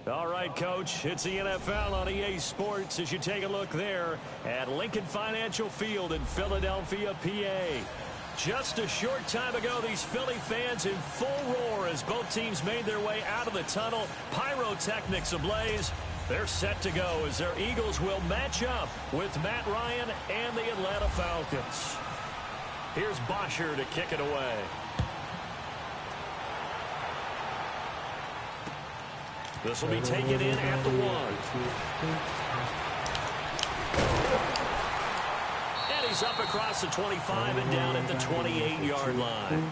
All right, Coach, it's the NFL on EA Sports as you take a look there at Lincoln Financial Field in Philadelphia, PA. Just a short time ago, these Philly fans in full roar as both teams made their way out of the tunnel. Pyrotechnics ablaze. They're set to go as their Eagles will match up with Matt Ryan and the Atlanta Falcons. Here's Bosher to kick it away. This will be taken in at the 1. And he's up across the 25 and down at the 28-yard line.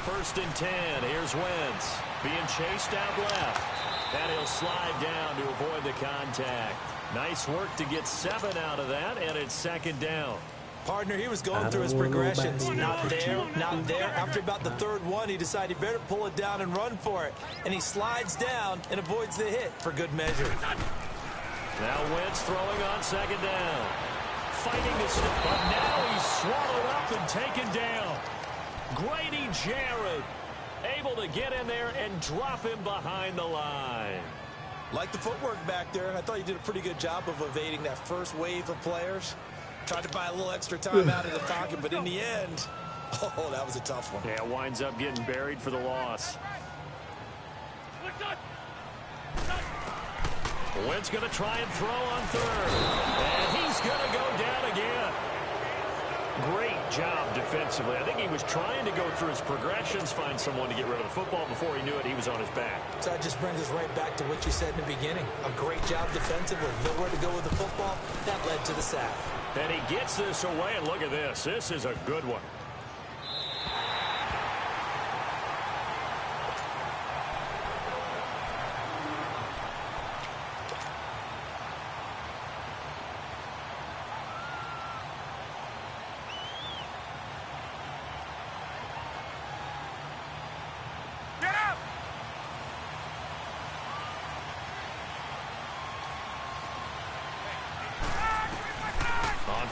First and 10. Here's Wentz being chased out left. And he'll slide down to avoid the contact. Nice work to get 7 out of that, and it's second down. Partner, he was going through his progressions. Not there, not there. After about the third one, he decided he better pull it down and run for it. And he slides down and avoids the hit for good measure. Now Wentz throwing on second down. Fighting to stop, but now he's swallowed up and taken down. Grady Jarrett able to get in there and drop him behind the line. Like the footwork back there, I thought you did a pretty good job of evading that first wave of players. Tried to buy a little extra time out of the pocket, but in the end, oh, that was a tough one. Yeah, winds up getting buried for the loss. Wentz going to try and throw on third. And he's going to go down again. Great job defensively. I think he was trying to go through his progressions, find someone to get rid of the football. Before he knew it, he was on his back. So that just brings us right back to what you said in the beginning. A great job defensively. Nowhere to go with the football. That led to the sack. And he gets this away, and look at this. This is a good one.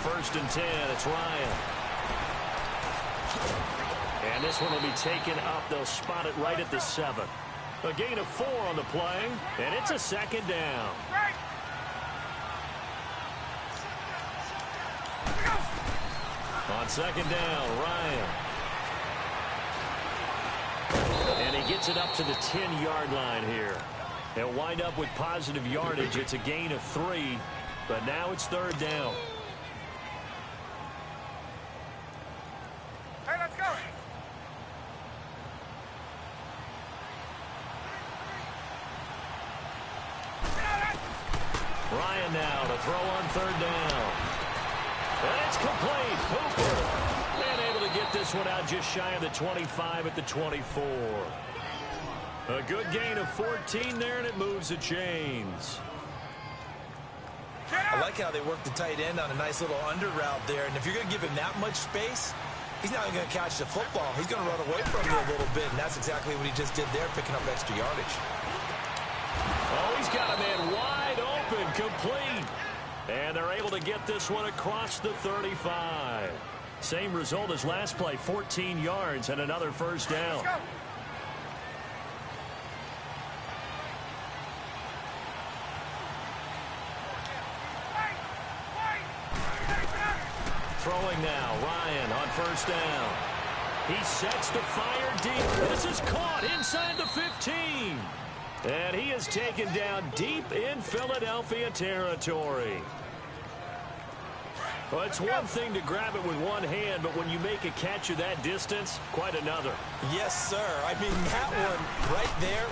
First and 10, it's Ryan. And this one will be taken up. They'll spot it right at the 7. A gain of 4 on the play, and it's a second down. On second down, Ryan. And he gets it up to the 10-yard line here. They'll wind up with positive yardage. It's a gain of 3, but now it's third down. Ryan now to throw on third down. And it's complete. Hooper. And able to get this one out just shy of the 25 at the 24. A good gain of 14 there, and it moves the chains. I like how they work the tight end on a nice little under route there. And if you're going to give him that much space, he's not even going to catch the football. He's going to run away from you a little bit, and that's exactly what he just did there, picking up extra yardage. Oh, he's got a man wide open, complete. And they're able to get this one across the 35. Same result as last play, 14 yards and another first down. Throwing now, Ryan on first down. He sets to fire deep. This is caught inside the 15. And he is taken down deep in Philadelphia territory. Well, it's one thing to grab it with one hand, but when you make a catch of that distance, quite another. Yes, sir. I mean, that one right there,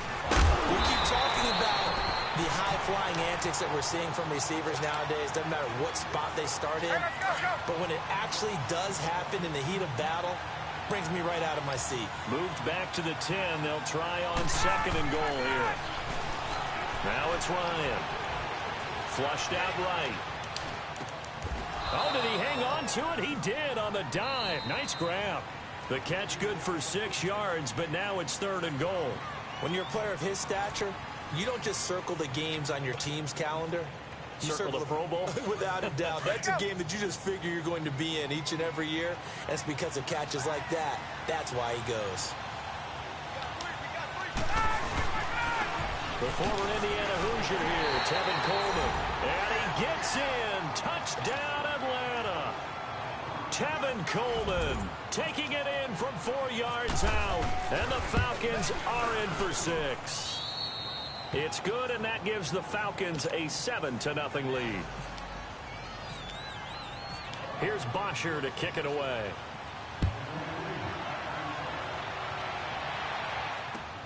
we keep talking about the high-flying antics that we're seeing from receivers nowadays. Doesn't matter what spot they start in. But when it actually does happen in the heat of battle, brings me right out of my seat. Moved back to the 10. They'll try on second and goal here. Now it's Ryan. Flushed out right. Oh, did he hang on to it? He did on the dive. Nice grab. The catch good for 6 yards, but now it's 3rd and goal. When you're a player of his stature, you don't just circle the games on your team's calendar. You circle the Pro Bowl? Without a doubt. That's a game that you just figure you're going to be in each and every year. And it's because of catches like that. That's why he goes. The former Indiana Hoosier here, Tevin Coleman. And he gets in. Touchdown, Atlanta. Tevin Coleman taking it in from 4 yards out. And the Falcons are in for 6. It's good, and that gives the Falcons a 7-0 lead. Here's Bosher to kick it away.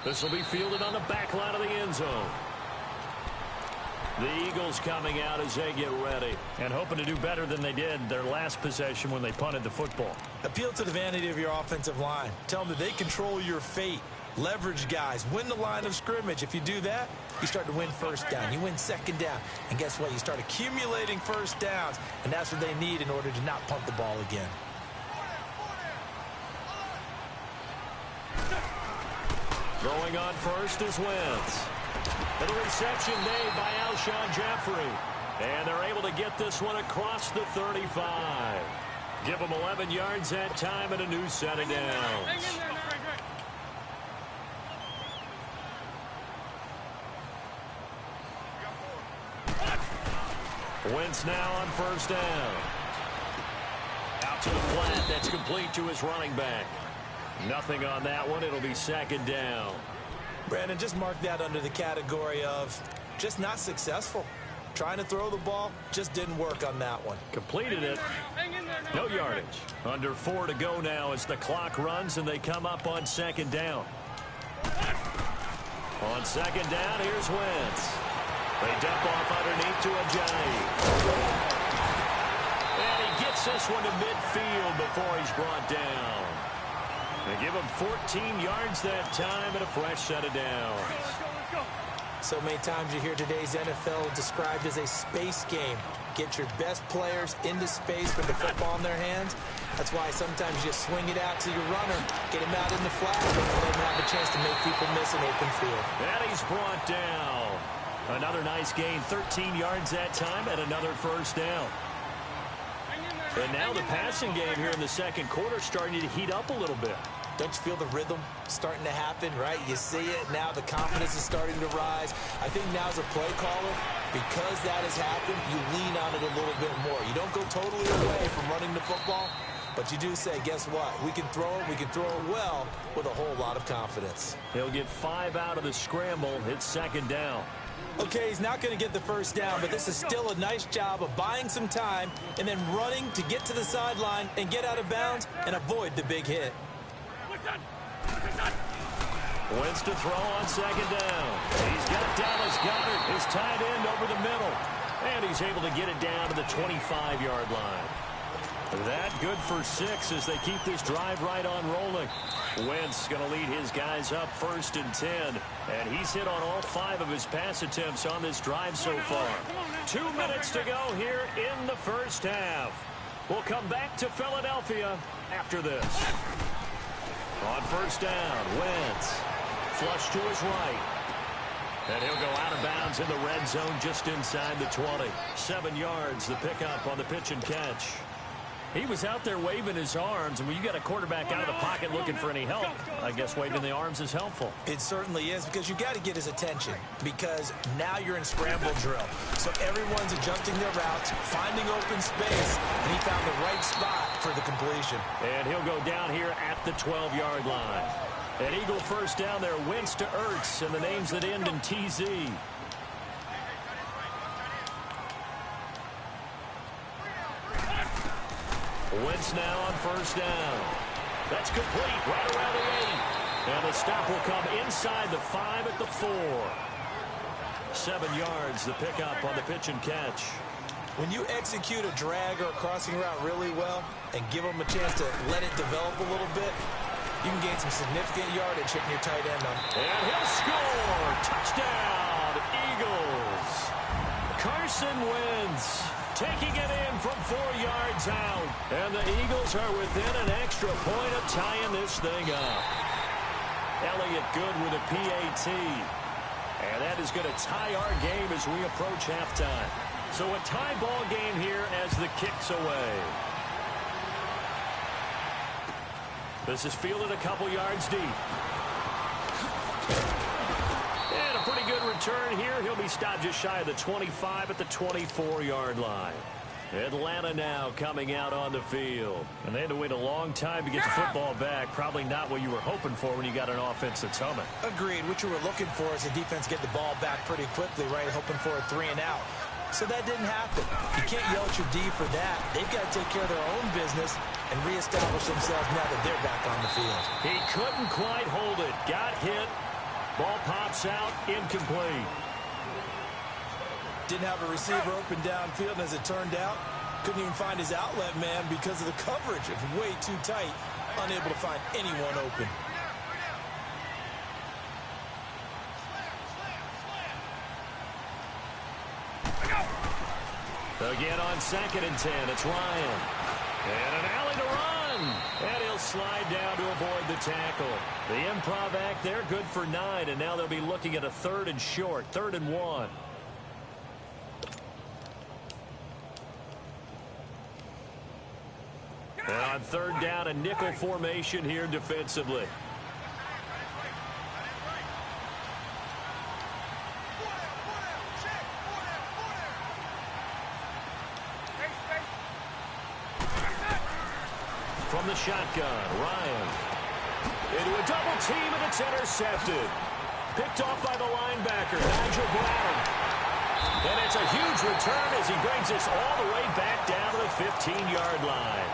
This will be fielded on the back line of the end zone. The Eagles coming out as they get ready and hoping to do better than they did their last possession when they punted the football. Appeal to the vanity of your offensive line. Tell them that they control your fate. Leverage guys. Win the line of scrimmage. If you do that, you start to win first down. You win second down. And guess what? You start accumulating first downs. And that's what they need in order to not punt the ball again. Throwing on first is Wentz. And a reception made by Alshon Jeffrey. And they're able to get this one across the 35. Give them 11 yards that time and a new set of downs. Wentz now on first down. Out to the flat. That's complete to his running back. Nothing on that one. It'll be second down. Brandon, just mark that under the category of just not successful. Trying to throw the ball just didn't work on that one. Completed it. No yardage. Under 4 to go now as the clock runs and they come up on second down. On second down, here's Wentz. They dump off underneath to Ajayi. And he gets this one to midfield before he's brought down. They give him 14 yards that time and a fresh set of downs. So many times you hear today's NFL described as a space game. Get your best players into space with the football in their hands. That's why sometimes you just swing it out to your runner, get him out in the flat, and let him have a chance to make people miss an open field. And he's brought down. Another nice gain, 13 yards that time, and another first down. And now the passing game here in the second quarter starting to heat up a little bit. Don't you feel the rhythm starting to happen, right? You see it. Now the confidence is starting to rise. I think now as a play caller, because that has happened, you lean on it a little bit more. You don't go totally away from running the football, but you do say, guess what? We can throw it well with a whole lot of confidence. He'll get 5 out of the scramble. It's second down. Okay, he's not going to get the first down, but this is still a nice job of buying some time and then running to get to the sideline and get out of bounds and avoid the big hit. Wentz to throw on second down. He's got Dallas Goedert, his tight end, over the middle. And he's able to get it down to the 25-yard line. That good for 6 as they keep this drive right on rolling. Wentz going to lead his guys up 1st and 10. And he's hit on all 5 of his pass attempts on this drive so far. 2 minutes to go here in the first half. We'll come back to Philadelphia after this. On first down, Wentz. Flush to his right. And he'll go out of bounds in the red zone just inside the 20. 7 yards, the pickup on the pitch and catch. He was out there waving his arms, and when you got a quarterback out of the pocket looking for any help, I guess waving the arms is helpful. It certainly is, because you got to get his attention, because now you're in scramble drill. So everyone's adjusting their routes, finding open space, and he found the right spot for the completion. And he'll go down here at the 12-yard line. An Eagle first down there, Wentz to Ertz, and the names that end in TZ. Wentz now on first down. That's complete right around the 8. And the stop will come inside the 5 at the 4. 7 yards, the pickup on the pitch and catch. When you execute a drag or a crossing route really well and give them a chance to let it develop a little bit, you can gain some significant yardage hitting your tight end on. And he'll score! Touchdown, Eagles! Carson Wentz taking it in from 4 yards out. And the Eagles are within an extra point of tying this thing up. Elliott good with a PAT. And that is going to tie our game as we approach halftime. So a tie ball game here as the kick's away. This is fielded a couple yards deep. And a pretty good return here. He'll be stopped just shy of the 25 at the 24-yard line. Atlanta now coming out on the field. And they had to wait a long time to get the football back. Probably not what you were hoping for when you got an offense that's humming. Agreed. What you were looking for is the defense get the ball back pretty quickly, right? Hoping for a 3 and out. So that didn't happen. You can't yell at your D for that. They've got to take care of their own business and reestablish themselves now that they're back on the field. He couldn't quite hold it. Got hit. Ball pops out. Incomplete. Didn't have a receiver open downfield, and as it turned out, couldn't even find his outlet man because of the coverage. It was way too tight. Unable to find anyone open. Again on 2nd and 10, it's Ryan. And an alley to run. And he'll slide down to avoid the tackle. The improv act there, good for 9. And now they'll be looking at a 3rd and short, 3rd and 1. And on 3rd down, a nickel formation here defensively. From the shotgun, Ryan. Into a double team, and it's intercepted. Picked off by the linebacker, Nigel Brown. And it's a huge return as he brings us all the way back down to the 15-yard line.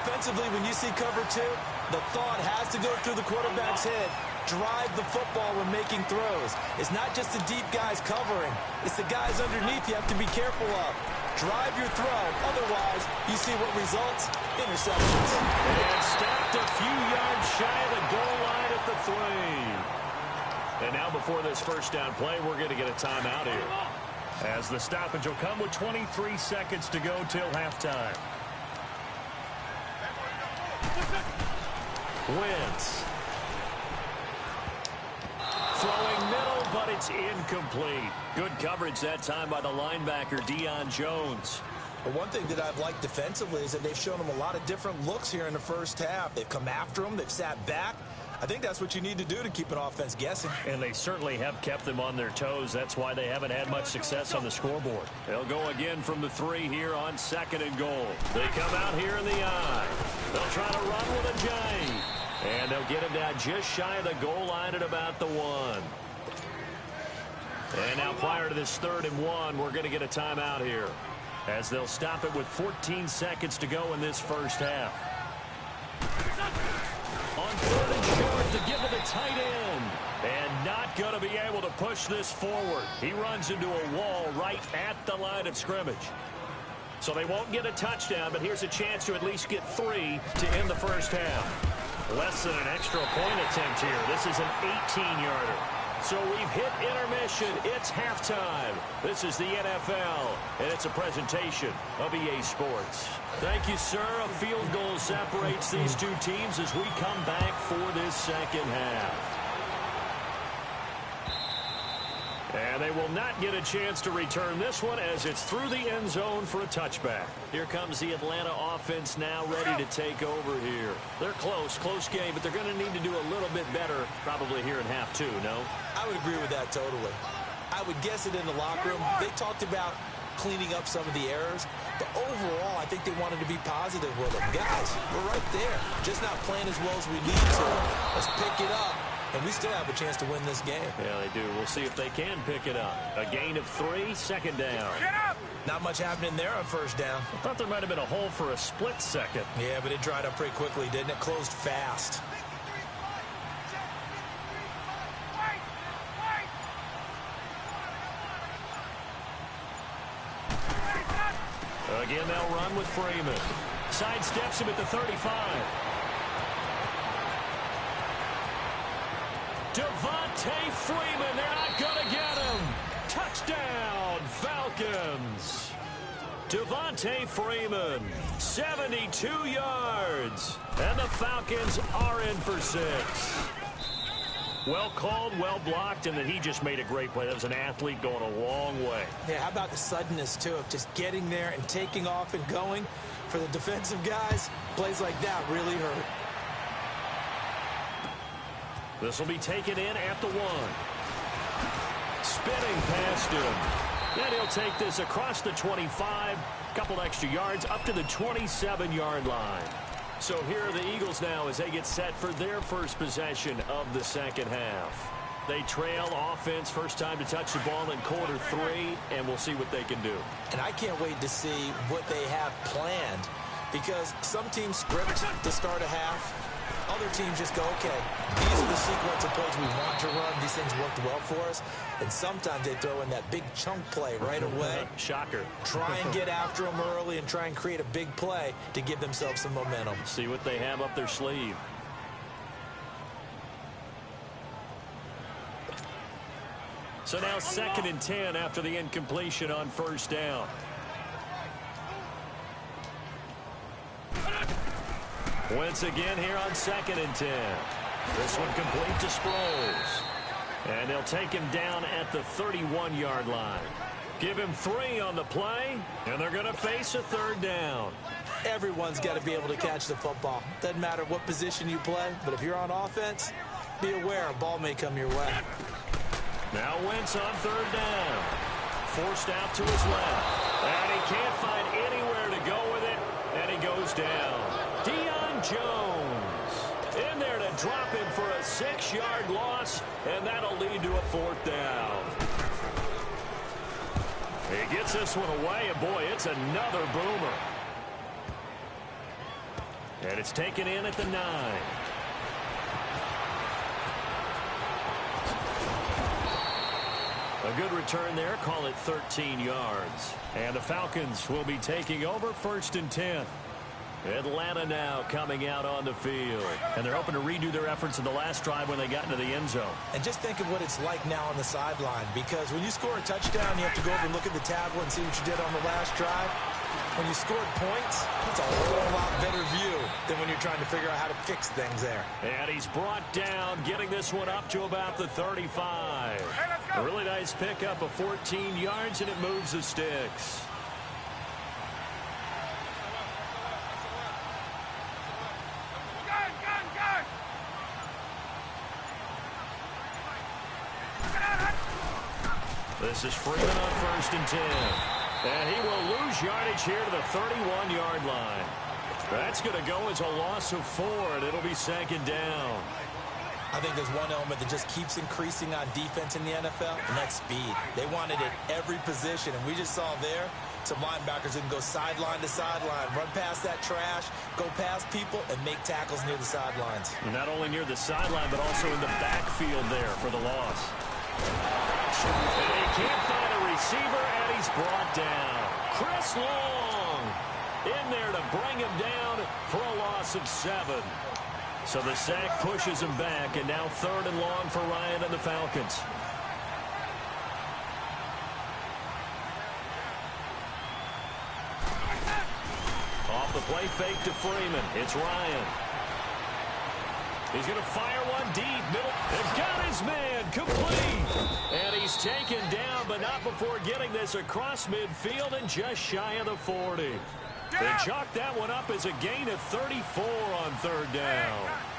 Offensively, when you see cover 2, the thought has to go through the quarterback's head. Drive the football when making throws. It's not just the deep guys covering. It's the guys underneath you have to be careful of. Drive your throw. Otherwise, you see what results? Interceptions. And stopped a few yards shy of the goal line at the 3. And now before this first down play, we're going to get a timeout here. As the stoppage will come with 23 seconds to go till halftime. Wentz. Throwing middle, but it's incomplete. Good coverage that time by the linebacker, Deion Jones. But one thing that I've liked defensively is that they've shown them a lot of different looks here in the first half. They've come after them. They've sat back. I think that's what you need to do to keep an offense guessing. And they certainly have kept them on their toes. That's why they haven't had much success on the scoreboard. They'll go again from the 3 here on 2nd and goal. They come out here in the I. They'll try to run with a J. And they'll get him down just shy of the goal line at about the 1. And now prior to this 3rd and 1, we're going to get a timeout here, as they'll stop it with 14 seconds to go in this first half. On 3rd and short to give to the tight end. And not going to be able to push this forward. He runs into a wall right at the line of scrimmage. So they won't get a touchdown, but here's a chance to at least get 3 to end the first half. Less than an extra point attempt here. This is an 18-yarder. So we've hit intermission. It's halftime. This is the NFL, and it's a presentation of EA Sports. Thank you, sir. A field goal separates these two teams as we come back for this second half. And they will not get a chance to return this one as it's through the end zone for a touchback. Here comes the Atlanta offense now ready to take over here. They're close game, but they're going to need to do a little bit better probably here in half 2, no? I would agree with that totally. I would guess it in the locker room. They talked about cleaning up some of the errors, but overall, I think they wanted to be positive with them. Guys, we're right there. Just not playing as well as we need to. Let's pick it up. And we still have a chance to win this game. Yeah, they do. We'll see if they can pick it up. A gain of 3, 2nd down. Not much happening there on 1st down. I thought there might have been a hole for a split second. Yeah, but it dried up pretty quickly, didn't it? Closed fast. Again, they'll run with Freeman. Sidesteps him at the 35. Devontae Freeman, they're not going to get him. Touchdown, Devontae Freeman, 72 yards. And the Falcons are in for 6. Well called, well blocked, and then he just made a great play. That was an athlete going a long way. Yeah, how about the suddenness, too, of just getting there and taking off and going? For the defensive guys, plays like that really hurt. This will be taken in at the 1. Spinning past him. Then he'll take this across the 25. Couple extra yards up to the 27-yard line. So here are the Eagles now as they get set for their first possession of the second half. They trail offense, first time to touch the ball in quarter 3, and we'll see what they can do. And I can't wait to see what they have planned, because some teams script to start a half. Other teams just go, okay, these are the sequence of plays we want to run. These things worked well for us. And sometimes they throw in that big chunk play right away. Shocker. Try and get after them early and try and create a big play to give themselves some momentum. See what they have up their sleeve. So now 2nd and 10 after the incompletion on first down. Once again here on 2nd and 10. This one complete to Sproles. And they'll take him down at the 31-yard line. Give him 3 on the play, and they're going to face a 3rd down. Everyone's got to be able to catch the football. Doesn't matter what position you play, but if you're on offense, be aware a ball may come your way. Now Wentz on 3rd down. Forced out to his left. And he can't find anywhere to go with it, and he goes down. Deion Jones in there to drop him for a 6-yard loss, and that'll lead to a 4th down. He gets this one away, and boy, it's another boomer. And it's taken in at the 9. A good return there, call it 13 yards. And the Falcons will be taking over 1st and 10. Atlanta now coming out on the field. And they're hoping to redo their efforts in the last drive when they got into the end zone. And just think of what it's like now on the sideline, because when you score a touchdown, you have to go over and look at the tablet and see what you did on the last drive. When you scored points, it's a whole lot better view than when you're trying to figure out how to fix things there. And he's brought down, getting this one up to about the 35. A really nice pickup of 14 yards, and it moves the sticks. This is Freeman on 1st and 10. And he will lose yardage here to the 31-yard line. That's going to go as a loss of 4, and it'll be 2nd down. I think there's one element that just keeps increasing on defense in the NFL, and that's speed. They want it at every position, and we just saw there some linebackers who can go sideline to sideline, run past that trash, go past people, and make tackles near the sidelines. Not only near the sideline, but also in the backfield there for the loss. And he can't find a receiver, and he's brought down. Chris Long in there to bring him down for a loss of 7. So the sack pushes him back, and now 3rd and long for Ryan and the Falcons. Off the play fake to Freeman. It's Ryan. He's going to fire one deep. Middle. They've got his man complete. And he's taken down, but not before getting this across midfield and just shy of the 40. They chalk that one up as a gain of 34 on 3rd down.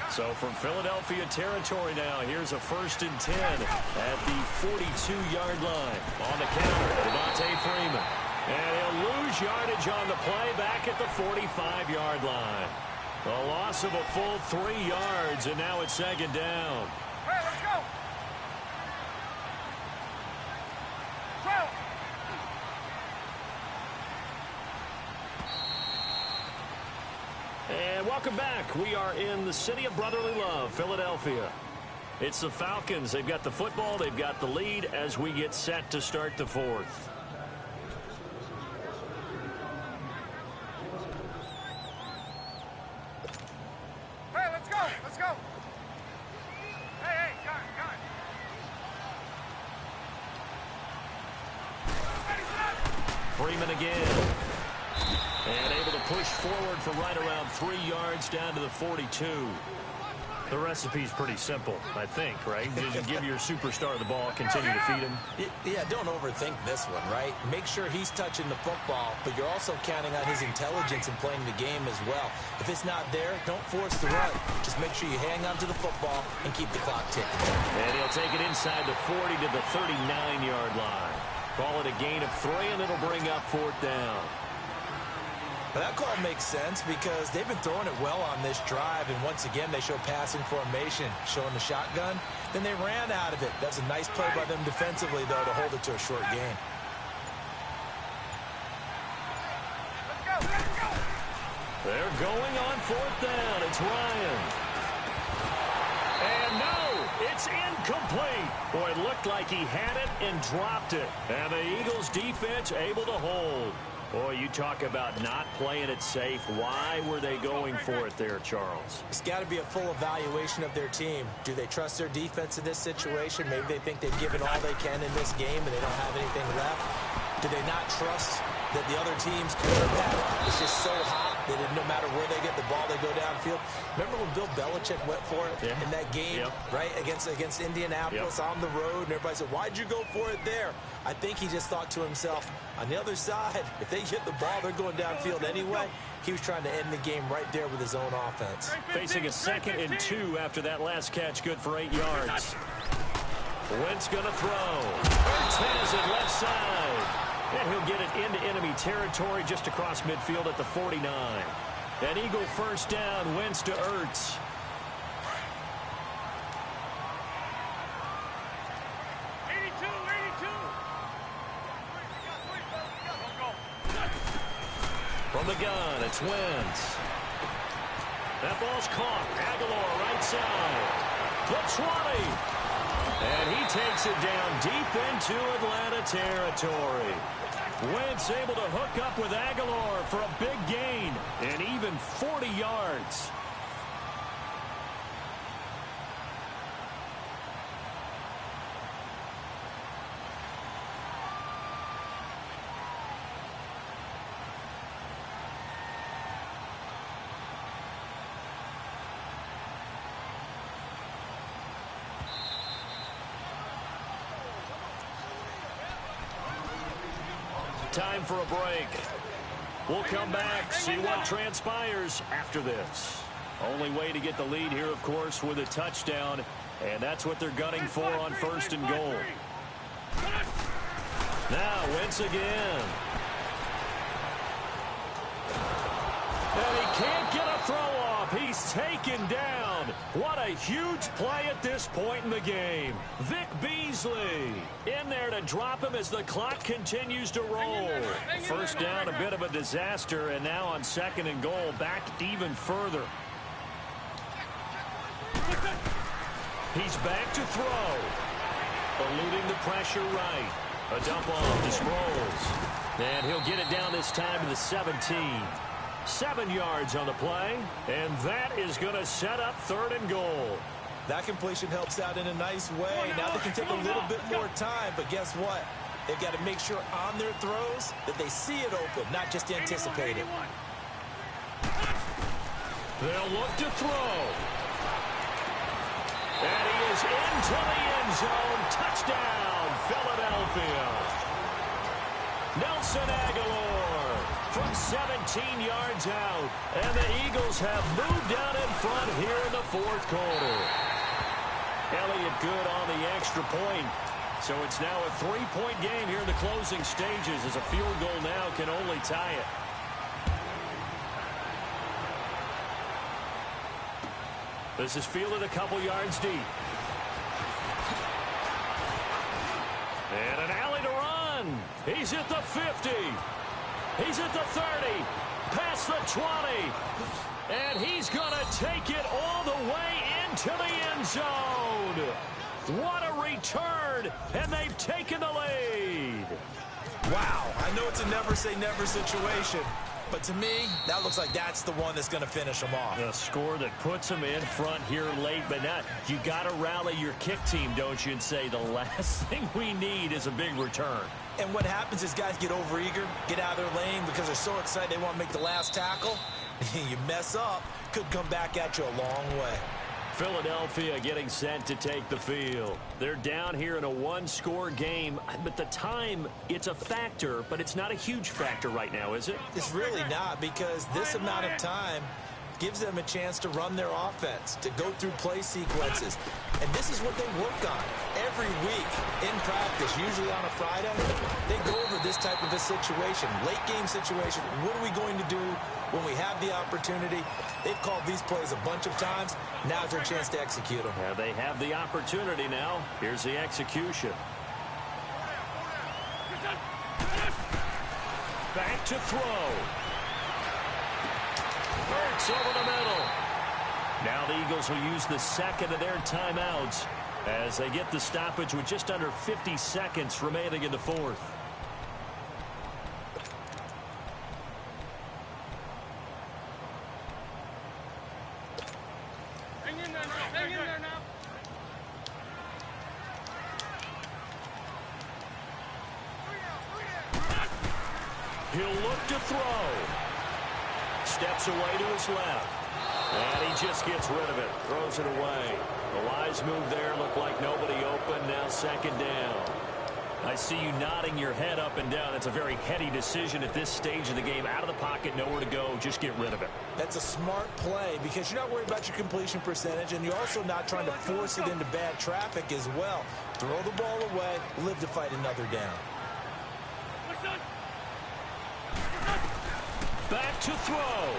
So from Philadelphia territory now, here's a 1st and 10 at the 42-yard line. On the counter, Devontae Freeman. And he'll lose yardage on the play back at the 45-yard line. A loss of a full 3 yards, and now it's 2nd down. Hey, let's go. And welcome back. We are in the city of brotherly love, Philadelphia. It's the Falcons. They've got the football. They've got the lead as we get set to start the 4th. Hey, let's go. Let's go. Hey, got it. Freeman again. And able to push forward for right around 3 yards down to the 42. The recipe's pretty simple, I think, right? Just give your superstar the ball, continue to feed him. Yeah, don't overthink this one, right? Make sure he's touching the football, but you're also counting on his intelligence in playing the game as well. If it's not there, don't force the run. Just make sure you hang on to the football and keep the clock ticking. And he'll take it inside the 40 to the 39-yard line. Call it a gain of 3, and it'll bring up 4th down. But that call makes sense because they've been throwing it well on this drive, and once again they show passing formation, showing the shotgun. Then they ran out of it. That's a nice play by them defensively, though, to hold it to a short gain. They're going on 4th down. It's Ryan. And no, it's incomplete. Boy, it looked like he had it and dropped it. And the Eagles defense able to hold. Boy, you talk about not playing it safe. Why were they going for it there, Charles? It's got to be a full evaluation of their team. Do they trust their defense in this situation? Maybe they think they've given all they can in this game and they don't have anything left. Do they not trust that the other team's quarterback is just so hot that no matter where they get the ball, they go downfield? Remember when Bill Belichick went for it in that game, right, against Indianapolis on the road, and everybody said, why'd you go for it there? I think he just thought to himself, on the other side, if they get the ball, they're going downfield anyway. He was trying to end the game right there with his own offense. Facing a 2nd and 2 after that last catch, good for 8 yards. Wentz going to throw. Wentz has it left side. And he'll get it into enemy territory just across midfield at the 49. An Eagle first down, Wentz to Ertz. From the gun, it's Wentz. That ball's caught. Aguilar right side. The 20. And he takes it down deep into Atlanta territory. Wentz able to hook up with Aguilar for a big gain and even 40 yards. Time for a break. We'll come back, see what transpires after this. Only way to get the lead here, of course, with a touchdown, and that's what they're gunning for on 1st and goal. Now, Wentz again. And he can't get a throw off. He's taken down. What a huge play at this point in the game. Vic Beasley in there to drop him as the clock continues to roll. First down, a bit of a disaster, and now on 2nd and goal, back even further. He's back to throw. Eluding the pressure right. A dump off to Sproles. And he'll get it down this time to the 17. 7 yards on the play, and that is going to set up 3rd and goal. That completion helps out in a nice way. Now they can take a little bit more time, but guess what? They've got to make sure on their throws that they see it open, not just anticipate it. They'll look to throw. And he is into the end zone. Touchdown, Philadelphia. Nelson Aguilar from 17 yards out. And the Eagles have moved down in front here in the 4th quarter. Elliott good on the extra point. So it's now a 3-point game here in the closing stages, as a field goal now can only tie it. This is fielded a couple yards deep. And an alley to run. He's at the 50. He's at the 30. Past the 20. And he's going to take it all the way into the end zone. What a return. And they've taken the lead. Wow. I know it's a never say never situation, But to me, that looks like that's the one that's going to finish them off. A score that puts them in front here late, but not. You got to rally your kick team, don't you, and say the last thing we need is a big return. And what happens is guys get overeager, get out of their lane because they're so excited they want to make the last tackle. You mess up, could come back at you a long way. Philadelphia getting set to take the field. They're down here in a one-score game, but the time, it's a factor, but it's not a huge factor right now, is it? It's really not, because this amount of time gives them a chance to run their offense, to go through play sequences. And this is what they work on every week in practice, usually on a Friday. They go over this type of a situation, late game situation. What are we going to do when we have the opportunity? They've called these plays a bunch of times. Now's their chance to execute them. Yeah, they have the opportunity now. Here's the execution. Back to throw. Hurts over the middle. Now the Eagles will use the second of their timeouts as they get the stoppage with just under 50 seconds remaining in the fourth. Hang in there now. Hang in there now. He'll look to throw. Steps away to his left. And he just gets rid of it. Throws it away. The wise move there. Looked like nobody open. Now second down. I see you nodding your head up and down. It's a very heady decision at this stage of the game. Out of the pocket, nowhere to go. Just get rid of it. That's a smart play because you're not worried about your completion percentage, and you're also not trying to force it into bad traffic as well. Throw the ball away, live to fight another down. Back to throw.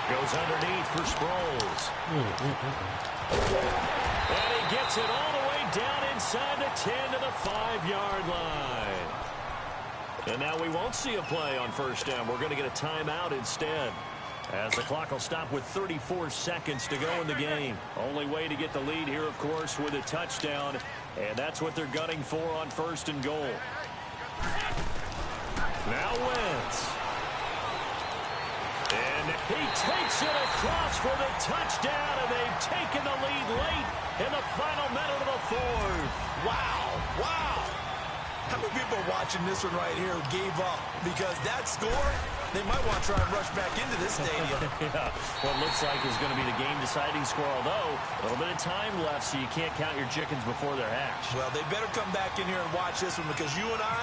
Goes underneath for Sproles. And he gets it all the way down inside the 10 to the 5-yard line. And now we won't see a play on first down. We're going to get a timeout instead, as the clock will stop with 34 seconds to go in the game. Only way to get the lead here, of course, with a touchdown. And that's what they're gunning for on first and goal. Now Wentz. And he takes it across for the touchdown, and they've taken the lead late in the final minute of the fourth. Wow, wow. How many people are watching this one right here who gave up? Because that score, they might want to try and rush back into this stadium. Yeah, what looks like is going to be the game-deciding score, although a little bit of time left, so you can't count your chickens before they're hatched. Well, they better come back in here and watch this one, because you and I,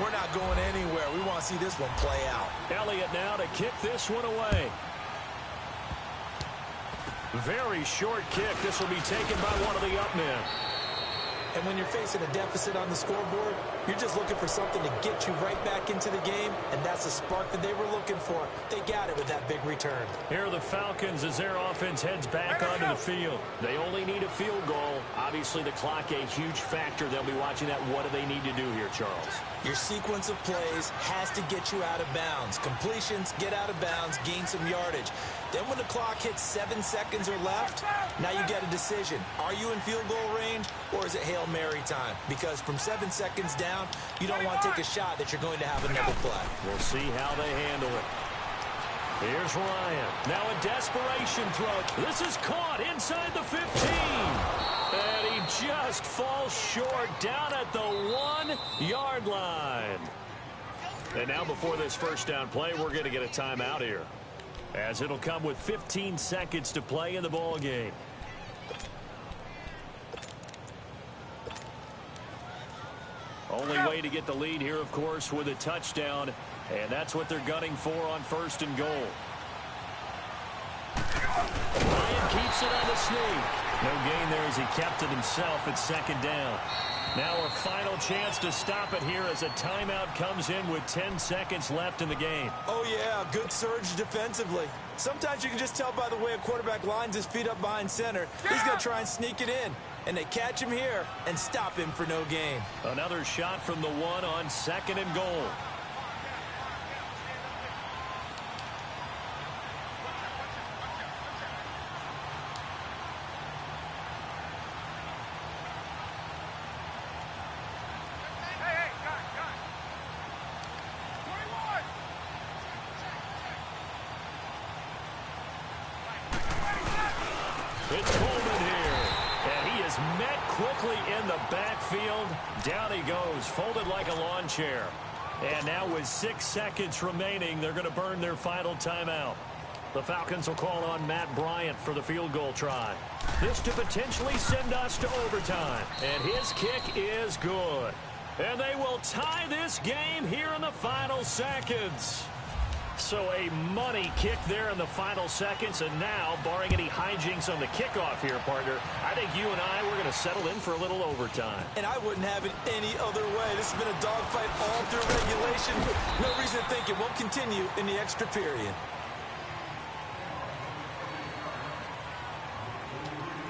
we're not going anywhere. We want to see this one play out. Elliott now to kick this one away. Very short kick. This will be taken by one of the up men. And when you're facing a deficit on the scoreboard, you're just looking for something to get you right back into the game, and that's the spark that they were looking for. They got it with that big return. Here are the Falcons as their offense heads back onto the field. They only need a field goal. Obviously, the clock a huge factor. They'll be watching that. What do they need to do here, Charles? Your sequence of plays has to get you out of bounds. Completions, get out of bounds, gain some yardage. Then when the clock hits 7 seconds or left, now you get a decision. Are you in field goal range, or is it Hail Mary time? Because from 7 seconds down, you don't want to take a shot that you're going to have another play. We'll see how they handle it. Here's Ryan. Now a desperation throw. This is caught inside the 15. And he just falls short down at the 1-yard line. And now before this first down play, we're going to get a timeout here, as it'll come with 15 seconds to play in the ball game. Only way to get the lead here, of course, with a touchdown, and that's what they're gunning for on first and goal. Ryan keeps it on the sneak. No gain there as he kept it himself at second down. Now a final chance to stop it here as a timeout comes in with 10 seconds left in the game. Oh, yeah, good surge defensively. Sometimes you can just tell by the way a quarterback lines his feet up behind center. He's going to try and sneak it in. And they catch him here and stop him for no gain. Another shot from the one on second and goal. is met quickly in the backfield. Down he goes, folded like a lawn chair. And now with 6 seconds remaining, they're going to burn their final timeout. The Falcons will call on Matt Bryant for the field goal try. This to potentially send us to overtime. And his kick is good. And they will tie this game here in the final seconds. So a money kick there in the final seconds. And now, barring any hijinks on the kickoff here, partner, I think you and I, we're going to settle in for a little overtime. And I wouldn't have it any other way. This has been a dogfight all through regulation. No reason to think it won't continue in the extra period.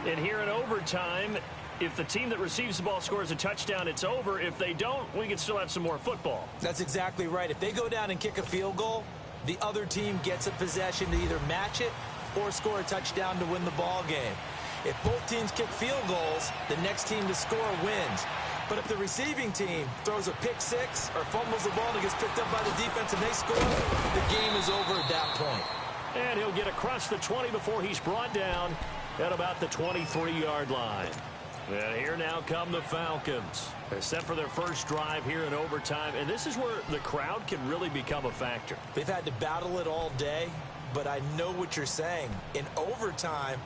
And here in overtime, if the team that receives the ball scores a touchdown, it's over. If they don't, we can still have some more football. That's exactly right. If they go down and kick a field goal, the other team gets a possession to either match it or score a touchdown to win the ball game. If both teams kick field goals, the next team to score wins. But if the receiving team throws a pick six or fumbles the ball and it gets picked up by the defense and they score, the game is over at that point. And he'll get across the 20 before he's brought down at about the 23-yard line. And here now come the Falcons. They're set for their first drive here in overtime. And this is where the crowd can really become a factor. They've had to battle it all day, but I know what you're saying. In overtime,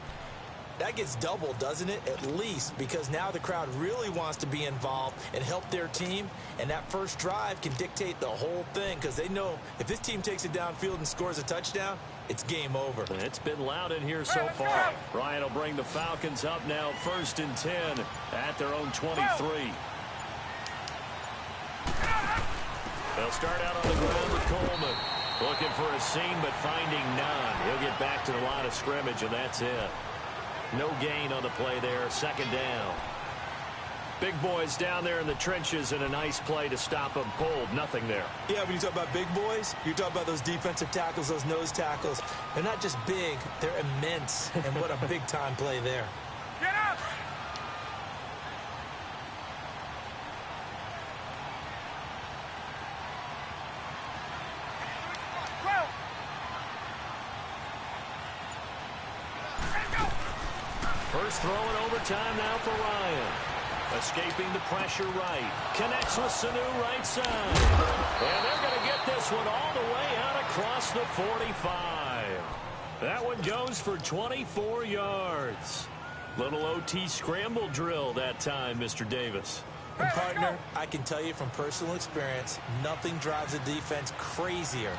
that gets doubled, doesn't it? At least, because now the crowd really wants to be involved and help their team. And that first drive can dictate the whole thing because they know if this team takes it downfield and scores a touchdown, it's game over. It's been loud in here so far. Ryan will bring the Falcons up now 1st and 10 at their own 23. They'll start out on the ground with Coleman. Looking for a seam, but finding none. He'll get back to the line of scrimmage, and that's it. No gain on the play there. 2nd down. Big boys down there in the trenches and a nice play to stop them cold. Nothing there. Yeah, when you talk about big boys, you talk about those defensive tackles, those nose tackles. They're not just big, they're immense. And what a big-time play there. Get up! First throw in overtime now for Ryan. Escaping the pressure right. Connects with Sanu right side. And they're going to get this one all the way out across the 45. That one goes for 24 yards. Little OT scramble drill that time, Mr. Davis. And partner, I can tell you from personal experience, nothing drives a defense crazier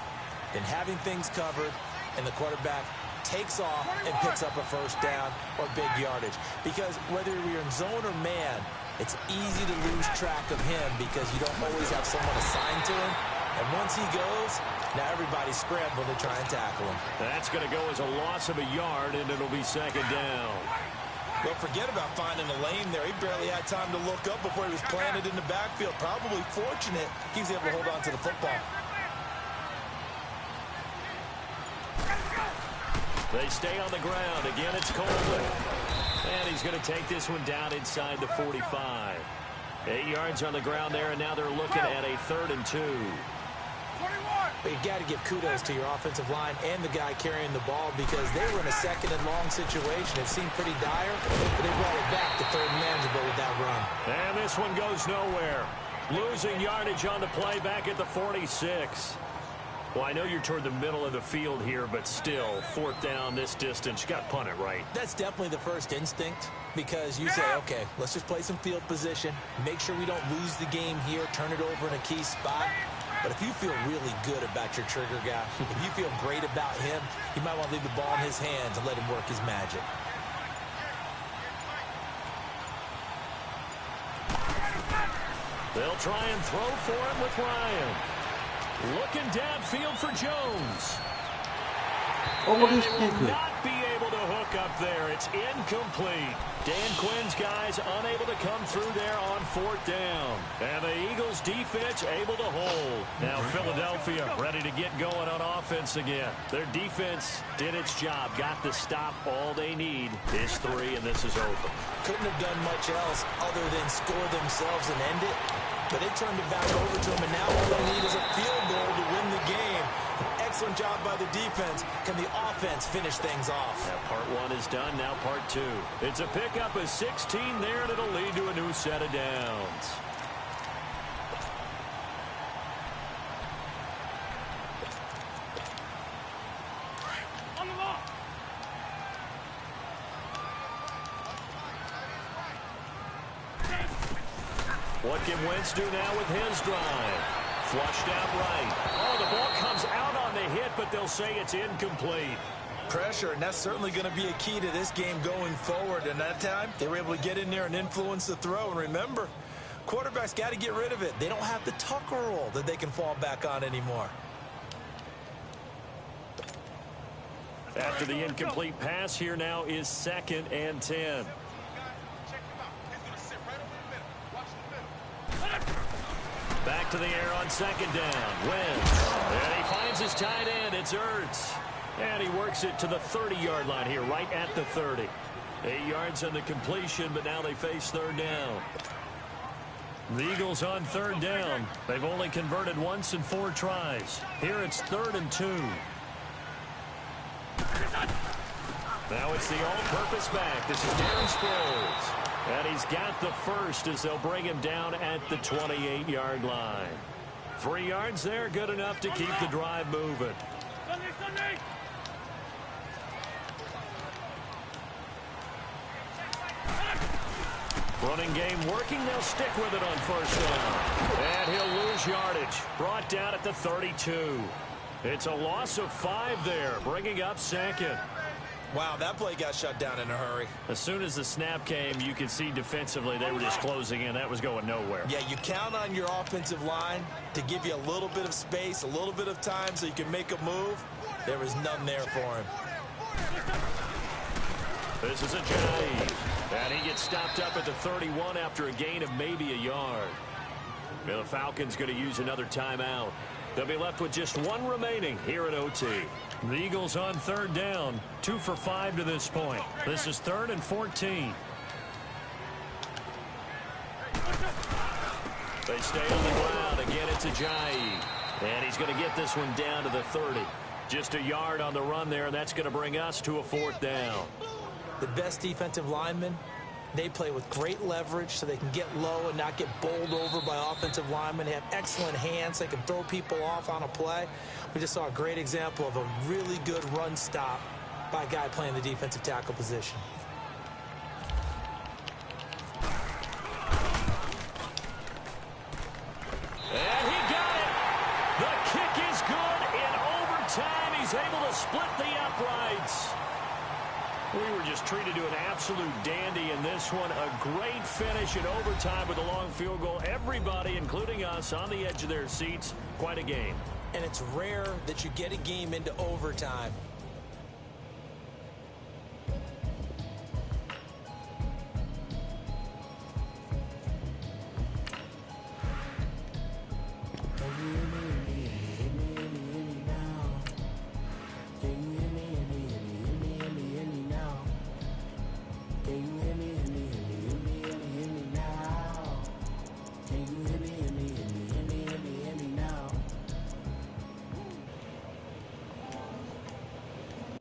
than having things covered and the quarterback takes off and picks up a first down or big yardage. Because whether you're in zone or man, it's easy to lose track of him because you don't always have someone assigned to him. And once he goes, now everybody's scrambling to try and tackle him. That's going to go as a loss of a yard, and it'll be 2nd down. Well, forget about finding a lane there. He barely had time to look up before he was planted in the backfield. Probably fortunate he was able to hold on to the football. They stay on the ground. Again, it's Coleman. And he's going to take this one down inside the 45. 8 yards on the ground there, and now they're looking at a 3rd and 2. 21. But you got to give kudos to your offensive line and the guy carrying the ball because they were in a 2nd and long situation. It seemed pretty dire, but they brought it back to 3rd and manageable with that run. And this one goes nowhere. Losing yardage on the play back at the 46. Well, I know you're toward the middle of the field here, but still, 4th down this distance. You got to punt it right. That's definitely the first instinct because you say, okay, let's just play some field position, make sure we don't lose the game here, turn it over in a key spot. But if you feel really good about your trigger guy, if you feel great about him, you might want to leave the ball in his hands and let him work his magic. They'll try and throw for it with Ryan. Looking downfield for Jones. And they will not be able to hook up there. It's incomplete. Dan Quinn's guys unable to come through there on 4th down. And the Eagles defense able to hold. Now Philadelphia ready to get going on offense again. Their defense did its job. Got the stop. All they need is 3, and this is over. Couldn't have done much else other than score themselves and end it. But they turned it back over to him, and now all they need is a field goal to win the game. An excellent job by the defense. Can the offense finish things off? Now part one is done, now part two. It's a pickup of 16 there, and it'll lead to a new set of downs. On the ball. What can Wentz do now with his drive? Flushed out right. Oh, the ball comes out on the hit, but they'll say it's incomplete. Pressure, and that's certainly going to be a key to this game going forward. And that time, they were able to get in there and influence the throw. And remember, quarterbacks got to get rid of it. They don't have the tucker roll that they can fall back on anymore. After the incomplete pass, here now is 2nd and 10. Back to the air on 2nd down. Wentz. And he finds his tight end. It's Ertz. And he works it to the 30-yard line here, right at the 30. 8 yards on the completion, but now they face 3rd down. The Eagles on 3rd down. They've only converted once in 4 tries. Here it's 3rd and 2. Now it's the all-purpose back. This is Darren Sproles. And he's got the first as they'll bring him down at the 28-yard line. 3 yards there, good enough to keep the drive moving. Sunday. Running game working, they'll stick with it on 1st down. And he'll lose yardage. Brought down at the 32. It's a loss of 5 there, bringing up 2nd. Wow, that play got shut down in a hurry. As soon as the snap came, you could see defensively they were just closing in. That was going nowhere. Yeah, you count on your offensive line to give you a little bit of space, a little bit of time so you can make a move. There was none there for him. This is a Ajayi. And he gets stopped up at the 31 after a gain of maybe a yard. Now the Falcons going to use another timeout. They'll be left with just 1 remaining here at OT. The Eagles on 3rd down, 2 for 5 to this point. This is 3rd and 14. They stay on the ground. Again, it's Ajayi. And he's going to get this one down to the 30. Just a yard on the run there, and that's going to bring us to a 4th down. The best defensive linemen, they play with great leverage so they can get low and not get bowled over by offensive linemen. They have excellent hands. They can throw people off on a play. We just saw a great example of a really good run stop by a guy playing the defensive tackle position. And he got it. The kick is good in overtime. He's able to split the uprights. We were just treated to an absolute dandy in this one. A great finish in overtime with a long field goal. Everybody, including us, on the edge of their seats. Quite a game. And it's rare that you get a game into overtime.